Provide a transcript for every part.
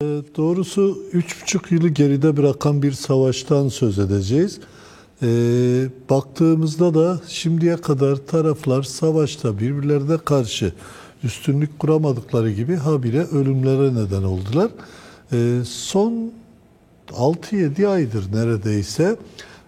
Doğrusu 3,5 yılı geride bırakan bir savaştan söz edeceğiz. Baktığımızda da şimdiye kadar taraflar savaşta birbirlerine karşı üstünlük kuramadıkları gibi habire ölümlere neden oldular. Son 6-7 aydır neredeyse,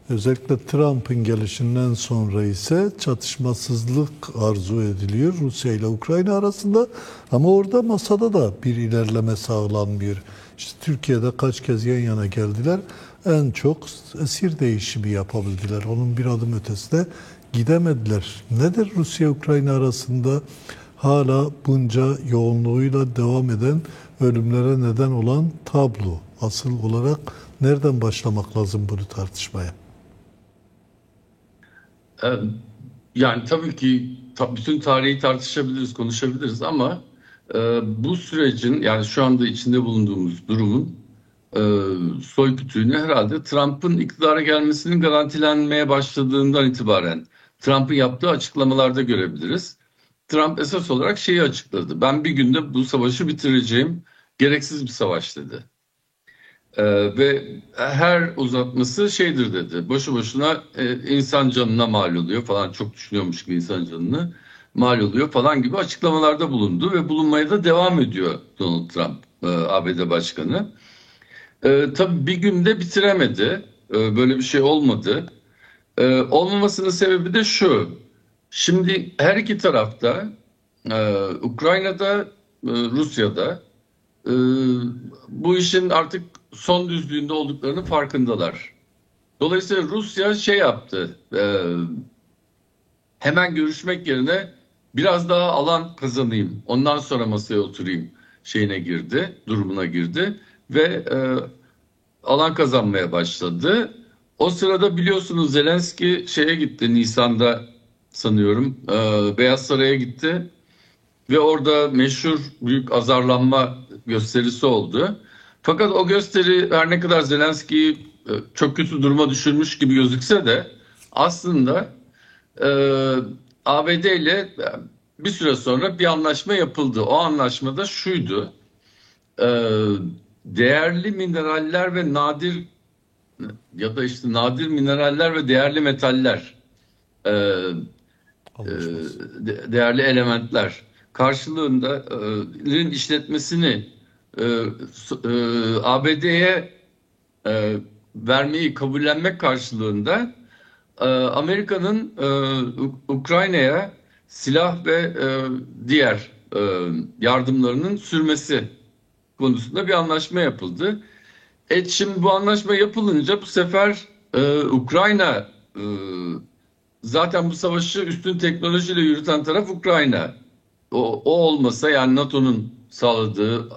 özellikle Trump'ın gelişinden sonra ise çatışmasızlık arzu ediliyor Rusya ile Ukrayna arasında. Ama orada masada da bir ilerleme sağlanmıyor. İşte Türkiye'de kaç kez yan yana geldiler. En çok esir değişimi yapabildiler. Onun bir adım ötesine gidemediler. Nedir Rusya-Ukrayna arasında hala bunca yoğunluğuyla devam eden ölümlere neden olan tablo? Asıl olarak nereden başlamak lazım bunu tartışmaya? Ee, Yani tabii ki bütün tarihi tartışabiliriz, konuşabiliriz ama bu sürecin yani şu anda içinde bulunduğumuz durumun e, soykütüğünü herhalde Trump'ın iktidara gelmesinin garantilenmeye başladığından itibaren Trump'ın yaptığı açıklamalarda görebiliriz. Trump esas olarak şeyi açıkladı. Ben bir günde bu savaşı bitireceğim. Gereksiz bir savaş dedi. Ve her uzatması şeydir dedi. Boşu boşuna insan canına mal oluyor falan, çok düşünüyormuş gibi insan canını mal oluyor falan gibi açıklamalarda bulundu ve bulunmaya da devam ediyor Donald Trump, ABD Başkanı. Tabii bir günde bitiremedi. Böyle bir şey olmadı. Olmamasının sebebi de şu. Şimdi her iki tarafta, Ukrayna'da, Rusya'da e, bu işin artık son düzlüğünde olduklarının farkındalar. Dolayısıyla Rusya şey yaptı, hemen görüşmek yerine biraz daha alan kazanayım, ondan sonra masaya oturayım şeyine girdi, durumuna girdi ve alan kazanmaya başladı. O sırada biliyorsunuz Zelenski şeye gitti, Nisan'da sanıyorum, Beyaz Saray'a gitti. Ve orada meşhur büyük azarlanma gösterisi oldu. Fakat o gösteri her ne kadar Zelenski'yi çok kötü duruma düşürmüş gibi gözükse de aslında e, ABD ile bir süre sonra bir anlaşma yapıldı. O anlaşma da şuydu. E, Değerli mineraller ve nadir ya da işte nadir mineraller ve değerli metaller, e, Anlaşması. değerli elementler karşılığında işletmesini ABD'ye vermeyi kabullenmek karşılığında Amerika'nın Ukrayna'ya silah ve diğer yardımlarının sürmesi konusunda bir anlaşma yapıldı. Şimdi bu anlaşma yapılınca bu sefer Ukrayna, zaten bu savaşı üstün teknolojiyle yürüten taraf Ukrayna. O olmasa, yani NATO'nun sağladığı,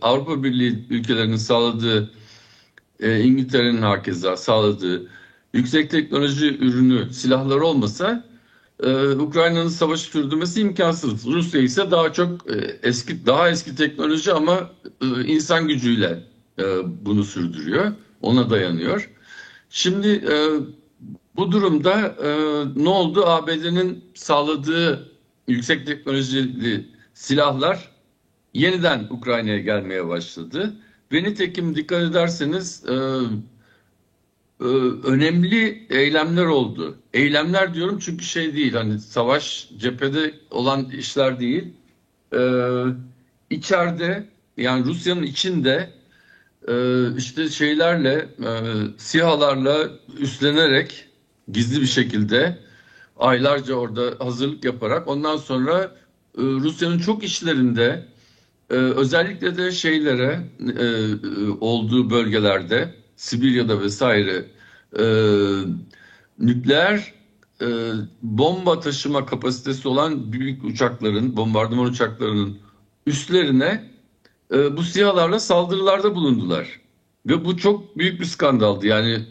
Avrupa Birliği ülkelerinin sağladığı, İngiltere'nin hakeza sağladığı yüksek teknoloji ürünü, silahlar olmasa Ukrayna'nın savaşı sürdürmesi imkansız. Rusya ise daha çok daha eski teknoloji ama insan gücüyle bunu sürdürüyor, ona dayanıyor. Şimdi bu durumda ne oldu? ABD'nin sağladığı yüksek teknolojili silahlar yeniden Ukrayna'ya gelmeye başladı. Ve nitekim dikkat ederseniz önemli eylemler oldu. Eylemler diyorum çünkü şey değil, hani savaş cephede olan işler değil. E, içeride, yani Rusya'nın içinde işte şeylerle, SİHA'larla üstlenerek gizli bir şekilde aylarca orada hazırlık yaparak ondan sonra Rusya'nın çok işlerinde, özellikle de olduğu bölgelerde, Sibirya'da vesaire, e, nükleer e, bomba taşıma kapasitesi olan büyük uçakların, bombardıman uçaklarının üstlerine bu SİHA'larla saldırılarda bulundular. Ve bu çok büyük bir skandaldı. Yani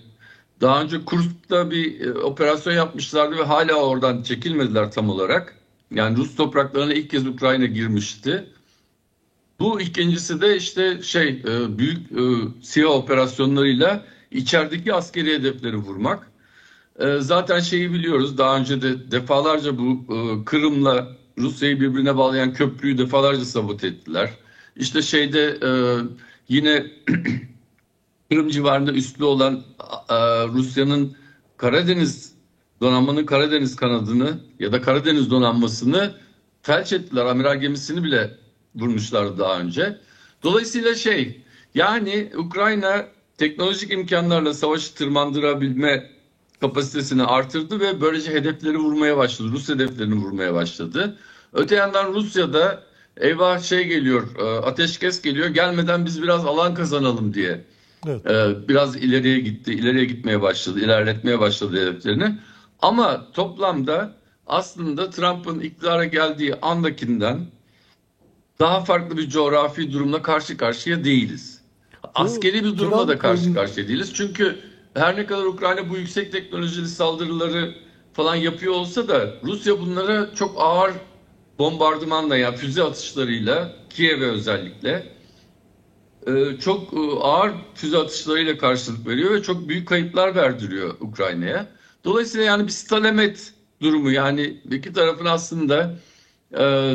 daha önce Kursk'ta bir operasyon yapmışlardı ve hala oradan çekilmediler tam olarak. Yani Rus topraklarına ilk kez Ukrayna girmişti. Bu ikincisi de işte büyük SİHA operasyonlarıyla içerideki askeri hedefleri vurmak. Zaten şeyi biliyoruz, daha önce de defalarca bu Kırım'la Rusya'yı birbirine bağlayan köprüyü defalarca sabote ettiler. İşte yine Kırım civarında üslü olan Rusya'nın Karadeniz donanmanın Karadeniz kanadını ya da Karadeniz donanmasını felç ettiler. Amiral gemisini bile vurmuşlardı daha önce. Dolayısıyla yani Ukrayna teknolojik imkanlarla savaşı tırmandırabilme kapasitesini artırdı ve böylece hedefleri vurmaya başladı. Rus hedeflerini vurmaya başladı. Öte yandan Rusya'da eyvah geliyor, ateşkes geliyor, gelmeden biz biraz alan kazanalım diye Evet. biraz ileriye gitmeye başladı, ilerletmeye başladı hedeflerini. Ama toplamda aslında Trump'ın iktidara geldiği andakinden daha farklı bir coğrafi durumla karşı karşıya değiliz. Bu Askeri bir durumla da karşı Trump'ın karşıya değiliz. Çünkü her ne kadar Ukrayna bu yüksek teknolojili saldırıları falan yapıyor olsa da Rusya bunlara çok ağır bombardımanla, yani füze atışlarıyla, Kiev'e özellikle çok ağır füze atışlarıyla karşılık veriyor ve çok büyük kayıplar verdiriyor Ukrayna'ya. Dolayısıyla yani bir stalamet durumu, yani iki tarafın aslında e,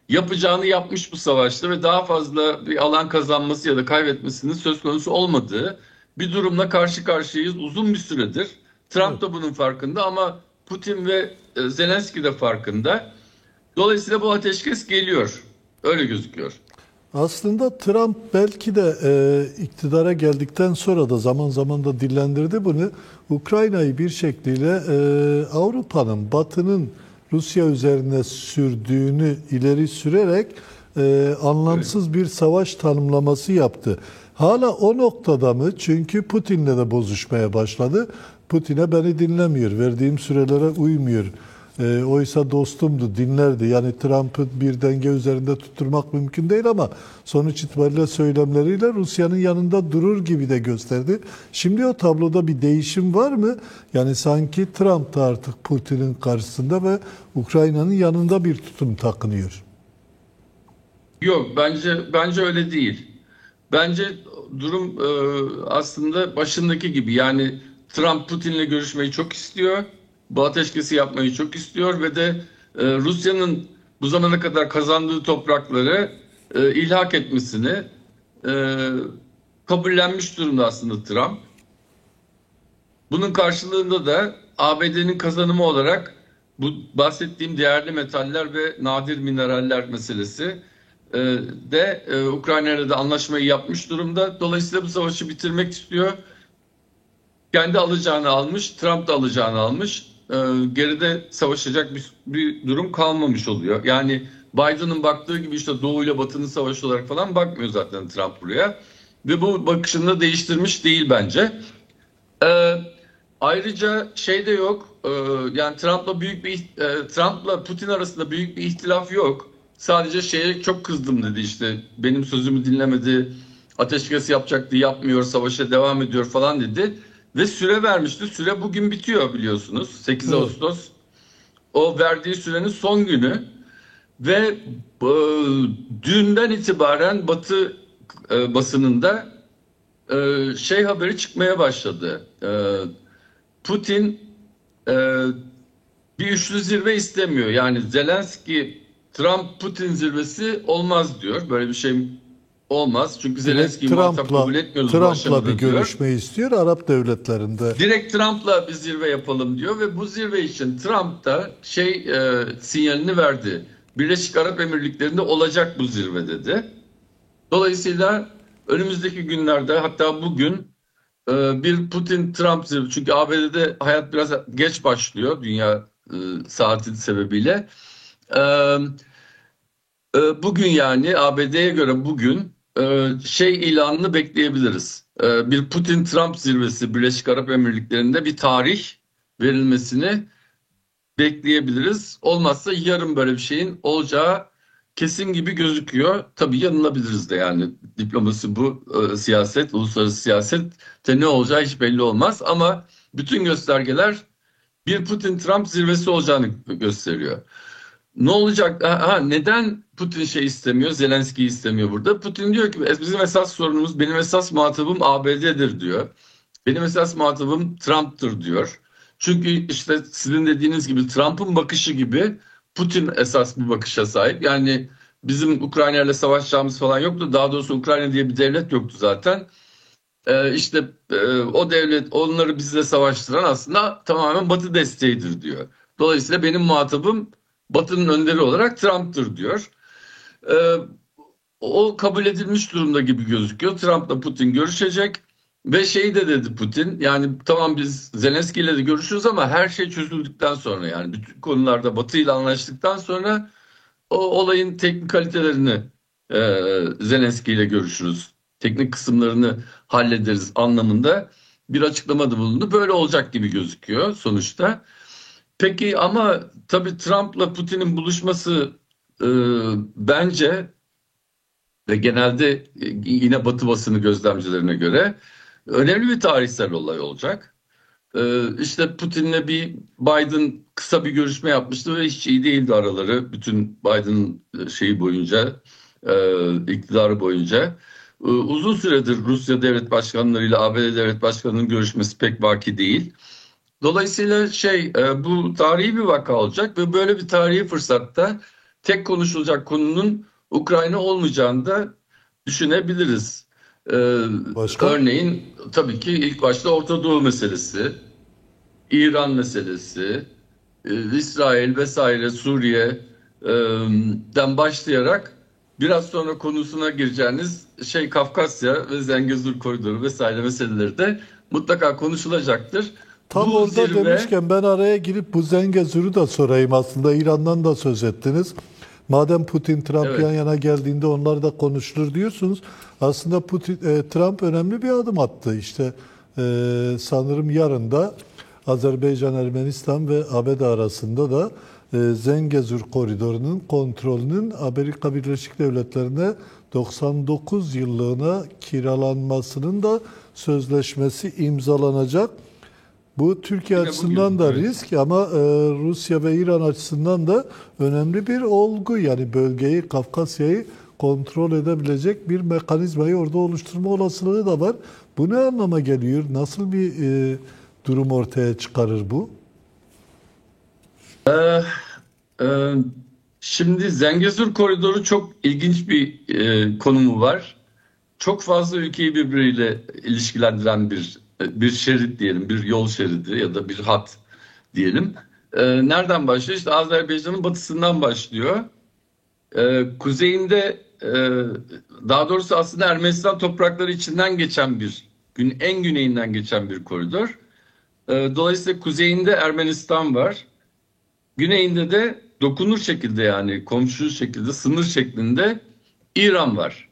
yapacağını yapmış bu savaşta ve daha fazla bir alan kazanması ya da kaybetmesinin söz konusu olmadığı bir durumla karşı karşıyayız uzun bir süredir. Trump evet. da bunun farkında ama Putin ve Zelenski de farkında. Dolayısıyla bu ateşkes geliyor. Öyle gözüküyor. Aslında Trump belki de iktidara geldikten sonra da zaman zaman da dillendirdi bunu. Ukrayna'yı bir şekliyle Avrupa'nın, Batı'nın Rusya üzerine sürdüğünü ileri sürerek Evet. anlamsız bir savaş tanımlaması yaptı. Hala o noktada mı? Çünkü Putin'le de bozuşmaya başladı. Putin'e beni dinlemiyor, verdiğim sürelere uymuyor. Oysa dostumdu, dinlerdi. Yani Trump'ı bir denge üzerinde tutturmak mümkün değil ama sonuç itibariyle söylemleriyle Rusya'nın yanında durur gibi de gösterdi. Şimdi o tabloda bir değişim var mı? Yani sanki Trump da artık Putin'in karşısında ve Ukrayna'nın yanında bir tutum takınıyor. Yok, bence öyle değil. Bence durum aslında başındaki gibi. Yani Trump Putin'le görüşmeyi çok istiyor. Bu ateşkesi yapmayı çok istiyor ve de Rusya'nın bu zamana kadar kazandığı toprakları ilhak etmesini e, kabullenmiş durumda aslında Trump. Bunun karşılığında da ABD'nin kazanımı olarak bu bahsettiğim değerli metaller ve nadir mineraller meselesi e, de Ukrayna ile de anlaşmayı yapmış durumda. Dolayısıyla bu savaşı bitirmek istiyor. Kendi alacağını almış, Trump da alacağını almış. Geride savaşacak bir durum kalmamış oluyor. Yani Biden'ın baktığı gibi işte Doğu ile Batı'nın savaşı olarak falan bakmıyor zaten Trump buraya. Ve bu bakışını da değiştirmiş değil bence. Ee, Ayrıca de yok. Yani Trump'la Putin arasında büyük bir ihtilaf yok. Sadece çok kızdım dedi, işte benim sözümü dinlemedi, ateşkes yapacaktı, yapmıyor, savaşa devam ediyor falan dedi. Ve süre vermişti. Süre bugün bitiyor biliyorsunuz. 8 Evet. Ağustos. O verdiği sürenin son günü ve e, dünden itibaren Batı basınında haberi çıkmaya başladı. Putin e, bir üçlü zirve istemiyor. Yani Zelenski, Trump, Putin zirvesi olmaz diyor. Böyle bir şey olmaz. Çünkü Direkt Zelenski'yi muhatap kabul etmiyoruz bu Trump'la bir aşamada diyor. görüşme istiyor Arap devletlerinde. Direkt Trump'la bir zirve yapalım diyor ve bu zirve için Trump da sinyalini verdi. Birleşik Arap Emirlikleri'nde olacak bu zirve dedi. Dolayısıyla önümüzdeki günlerde, hatta bugün bir Putin-Trump zirvesi, çünkü ABD'de hayat biraz geç başlıyor dünya saati sebebiyle. E, Bugün, yani ABD'ye göre bugün ilanını bekleyebiliriz. Bir Putin-Trump zirvesi Birleşik Arap Emirlikleri'nde bir tarih verilmesini bekleyebiliriz. Olmazsa yarın böyle bir şeyin olacağı kesin gibi gözüküyor. Tabii yanılabiliriz de, yani diplomasi bu, siyaset, uluslararası siyasette ne olacağı hiç belli olmaz. Ama bütün göstergeler bir Putin-Trump zirvesi olacağını gösteriyor. Ne olacak? Neden Putin istemiyor, Zelenski istemiyor burada? Putin diyor ki bizim esas sorunumuz, benim esas muhatabım ABD'dir diyor. Benim esas muhatabım Trump'tır diyor. Çünkü işte sizin dediğiniz gibi Trump'ın bakışı gibi Putin esas bir bakışa sahip. Yani bizim Ukrayna ile savaşacağımız falan yoktu. Daha doğrusu Ukrayna diye bir devlet yoktu zaten. İşte o devlet onları bizle savaştıran aslında tamamen Batı desteğidir diyor. Dolayısıyla benim muhatabım Batı'nın önderi olarak Trump'tır diyor. E, O kabul edilmiş durumda gibi gözüküyor. Trump'la Putin görüşecek ve şeyi de dedi Putin. Yani tamam biz Zelenski ile de görüşürüz ama her şey çözüldükten sonra yani bütün konularda Batı ile anlaştıktan sonra o olayın teknik kalitelerini Zelenski ile görüşürüz. Teknik kısımlarını hallederiz anlamında bir açıklamada bulundu. Böyle olacak gibi gözüküyor sonuçta. Peki ama tabii Trump'la Putin'in buluşması e, bence ve genelde yine Batı basını gözlemcilerine göre önemli bir tarihsel olay olacak. İşte Putin'le bir Biden kısa bir görüşme yapmıştı ve hiç iyi değildi araları. Bütün Biden'ın şeyi boyunca, iktidarı boyunca. Uzun süredir Rusya devlet başkanlarıyla ABD devlet başkanının görüşmesi pek vaki değil. Dolayısıyla bu tarihi bir vaka olacak ve böyle bir tarihi fırsatta tek konuşulacak konunun Ukrayna olmayacağını da düşünebiliriz. Ee, Başka? Örneğin tabii ki ilk başta Orta Doğu meselesi, İran meselesi, İsrail vesaire, Suriye'den başlayarak biraz sonra konusuna gireceğiniz Kafkasya ve Zengezur Koridoru vesaire meseleleri de mutlaka konuşulacaktır. Tam Bu orada zirve demişken ben araya girip bu Zengezur'u da sorayım aslında. İran'dan da söz ettiniz. Madem Putin Trump yan evet, yana geldiğinde onlar da konuşulur diyorsunuz. Aslında Trump önemli bir adım attı. İşte sanırım yarın da Azerbaycan, Ermenistan ve ABD arasında da Zengezur koridorunun kontrolünün Amerika Birleşik Devletleri'ne 99 yıllığına kiralanmasının da sözleşmesi imzalanacak. Bu Türkiye yine açısından bugün da evet. risk ama Rusya ve İran açısından da önemli bir olgu. Yani bölgeyi, Kafkasya'yı kontrol edebilecek bir mekanizmayı orada oluşturma olasılığı da var. Bu ne anlama geliyor? Nasıl bir durum ortaya çıkarır bu? Ee, e, Şimdi Zengezur Koridoru çok ilginç bir konumu var. Çok fazla ülkeyi birbiriyle ilişkilendiren bir şerit diyelim, bir yol şeridi ya da bir hat diyelim. Nereden başlıyor? İşte Azerbaycan'ın batısından başlıyor. Kuzeyinde daha doğrusu aslında Ermenistan toprakları içinden geçen en güneyinden geçen bir koridor. Dolayısıyla kuzeyinde Ermenistan var. Güneyinde de dokunur şekilde yani komşu şekilde sınır şeklinde İran var.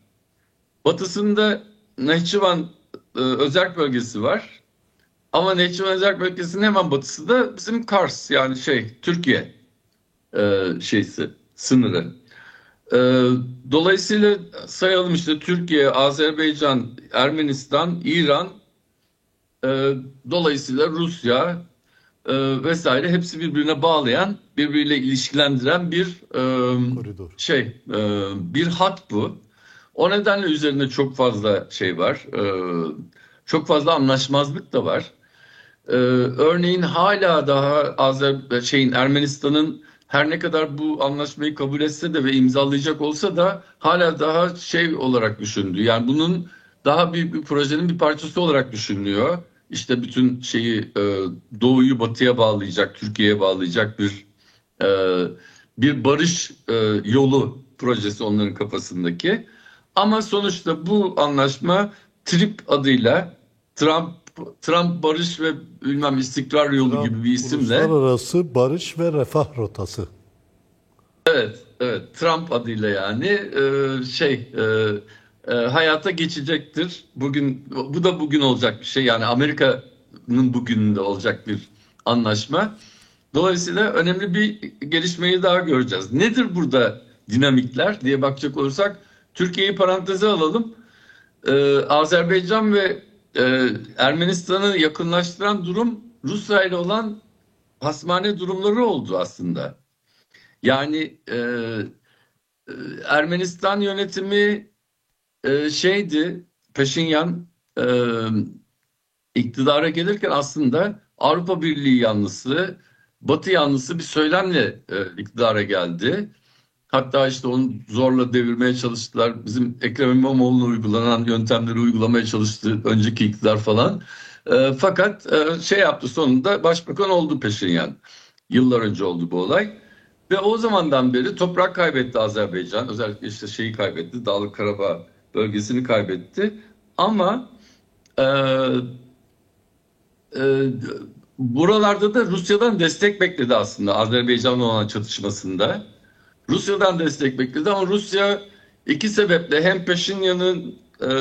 Batısında Nehçıvan özerk bölgesi var. Ama Nehçıvan özerk bölgesinin hemen batısı da bizim Kars yani Türkiye sınırı. E, Dolayısıyla sayalım işte Türkiye, Azerbaycan, Ermenistan, İran, dolayısıyla Rusya vesaire hepsi birbirine bağlayan, birbiriyle ilişkilendiren Koridor. bir hat bu. O nedenle üzerinde çok fazla şey var. Çok fazla anlaşmazlık da var. Örneğin hala daha Ermenistan'ın her ne kadar bu anlaşmayı kabul etse de ve imzalayacak olsa da hala daha olarak düşündüğü. Yani bunun daha büyük bir projenin bir parçası olarak düşünülüyor. İşte bütün Doğu'yu Batı'ya bağlayacak, Türkiye'ye bağlayacak e, bir barış yolu projesi onların kafasındaki. Ama sonuçta bu anlaşma TRIP adıyla Trump Barış ve bilmem istikrar yolu Trump gibi bir isimle Uluslararası Barış ve Refah Rotası. evet Trump adıyla yani hayata geçecektir. Bu da bugün olacak bir şey. Yani Amerika'nın bugününde olacak bir anlaşma. Dolayısıyla önemli bir gelişmeyi daha göreceğiz. Nedir burada dinamikler diye bakacak olursak Türkiye'yi paranteze alalım. Azerbaycan ve Ermenistan'ı yakınlaştıran durum Rusya ile olan hasmane durumları oldu aslında. Yani Ermenistan yönetimi Paşinyan e, iktidara gelirken aslında Avrupa Birliği yanlısı, Batı yanlısı bir söylemle iktidara geldi. Hatta işte onu zorla devirmeye çalıştılar. Bizim Ekrem İmamoğlu'na uygulanan yöntemleri uygulamaya çalıştı önceki iktidar falan. Fakat şey yaptı, sonunda başbakan oldu Peşinyan. Yıllar önce oldu bu olay. Ve o zamandan beri toprak kaybetti Azerbaycan. Özellikle işte şeyi kaybetti. Dağlık Karabağ bölgesini kaybetti. Ama e, e, buralarda da Rusya'dan destek bekledi aslında Azerbaycan'la olan çatışmasında. Rusya'dan destek bekledi ama Rusya iki sebeple, hem Peşinyan'ın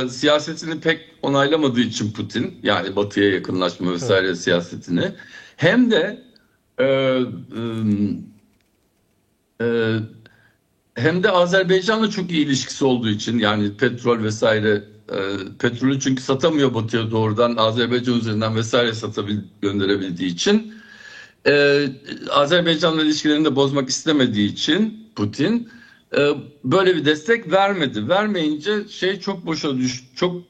siyasetini pek onaylamadığı için Putin, yani Batı'ya yakınlaşma Evet. vesaire siyasetini, hem de e, e, e, hem de Azerbaycan'la çok iyi ilişkisi olduğu için, yani petrol vesaire, petrolü çünkü satamıyor Batı'ya doğrudan, Azerbaycan üzerinden vesaire gönderebildiği için, Azerbaycan'la ilişkilerini de bozmak istemediği için Putin böyle bir destek vermedi. Vermeyince şey çok boşa düştü. Çok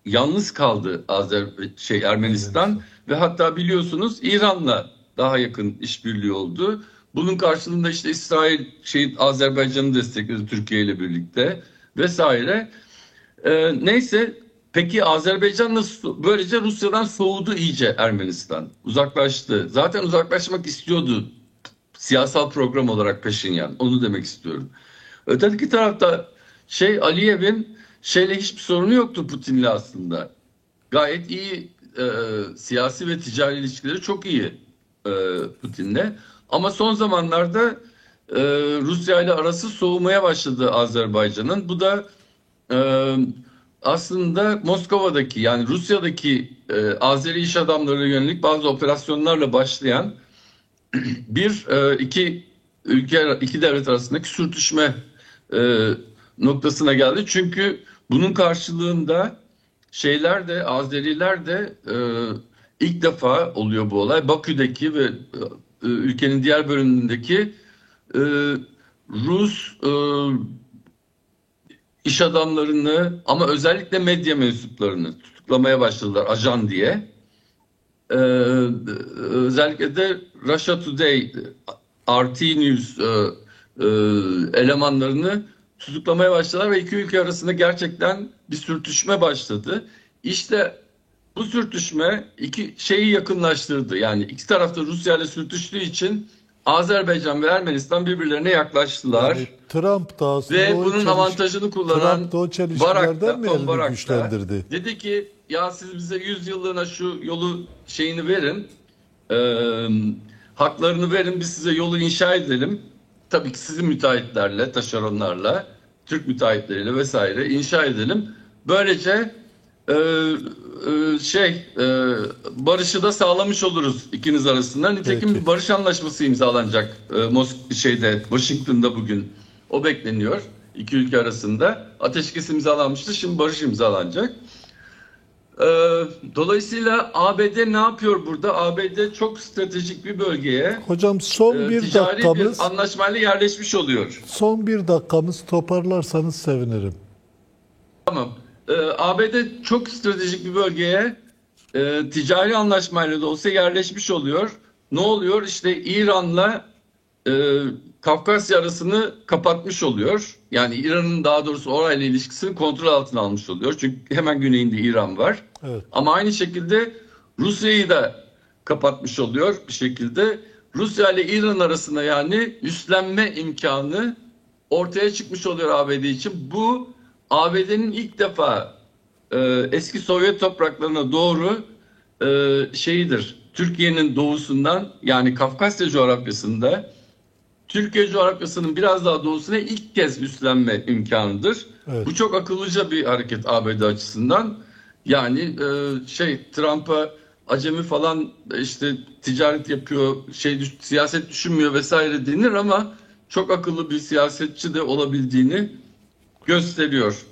yalnız kaldı Ermenistan Ermenistan. ve hatta biliyorsunuz İran'la daha yakın işbirliği oldu. Bunun karşılığında işte İsrail Azerbaycan'ı destekledi Türkiye ile birlikte vesaire. Neyse, peki Azerbaycan nasıl, böylece Rusya'dan soğudu iyice Ermenistan. Uzaklaştı. Zaten uzaklaşmak istiyordu siyasal program olarak Peşinyan. Onu demek istiyorum. Öteki tarafta Aliyev'in hiçbir sorunu yoktu Putin'le aslında. Gayet iyi, siyasi ve ticari ilişkileri çok iyi e, Putin'le. Ama son zamanlarda Rusya ile arası soğumaya başladı Azerbaycan'ın. Bu da e, aslında Moskova'daki, yani Rusya'daki Azeri iş adamlarına yönelik bazı operasyonlarla başlayan iki devlet arasındaki sürtüşme e, noktasına geldi. Çünkü bunun karşılığında Azeriler de ilk defa oluyor bu olay. Bakü'deki ve ülkenin diğer bölümündeki e, Rus iş adamlarını, ama özellikle medya mensuplarını tutuklamaya başladılar ajan diye. Özellikle de Russia Today, RT News elemanlarını tutuklamaya başladılar ve iki ülke arasında gerçekten bir sürtüşme başladı. İşte bu sürtüşme iki şeyi yakınlaştırdı. Yani iki tarafta Rusya ile sürtüştüğü için Azerbaycan ve Ermenistan birbirlerine Yani yaklaştılar. Trump da aslında Ve bunun avantajını kullanan Trump da o Barak çelişkilerden da, mi Ton elini Barak da güçlendirdi? dedi ki, ya siz bize 100 yıllığına şu yolu verin, Ee, haklarını verin, biz size yolu inşa edelim. Tabii ki sizin müteahhitlerle, taşeronlarla, Türk müteahhitleriyle vesaire inşa edelim. Böylece e, barışı da sağlamış oluruz ikiniz arasında. Nitekim Peki. bir barış anlaşması imzalanacak Washington'da bugün. O bekleniyor. İki ülke arasında ateşkes imzalanmıştı. Şimdi barış imzalanacak. Dolayısıyla ABD ne yapıyor burada? ABD çok stratejik bir bölgeye Hocam son bir ticari bir dakikamız, anlaşmayla yerleşmiş oluyor. toparlarsanız sevinirim. Tamam. ABD çok stratejik bir bölgeye ticari anlaşmayla da olsa yerleşmiş oluyor. Ne oluyor? İşte İran'la e, Kafkasya arasını kapatmış oluyor. Yani İran'ın, daha doğrusu orayla ilişkisini kontrol altına almış oluyor. Çünkü hemen güneyinde İran var. Evet. Ama aynı şekilde Rusya'yı da kapatmış oluyor bir şekilde. Rusya ile İran arasında yani üstlenme imkanı ortaya çıkmış oluyor ABD için. Bu ABD'nin ilk defa eski Sovyet topraklarına doğru Türkiye'nin doğusundan, yani Kafkasya coğrafyasında Türkiye coğrafyasının biraz daha doğusuna ilk kez üstlenme imkanıdır. Evet. Bu çok akıllıca bir hareket ABD açısından. Yani Trump'a acemi falan, işte ticaret yapıyor, siyaset düşünmüyor vesaire denir ama çok akıllı bir siyasetçi de olabildiğini gösteriyor.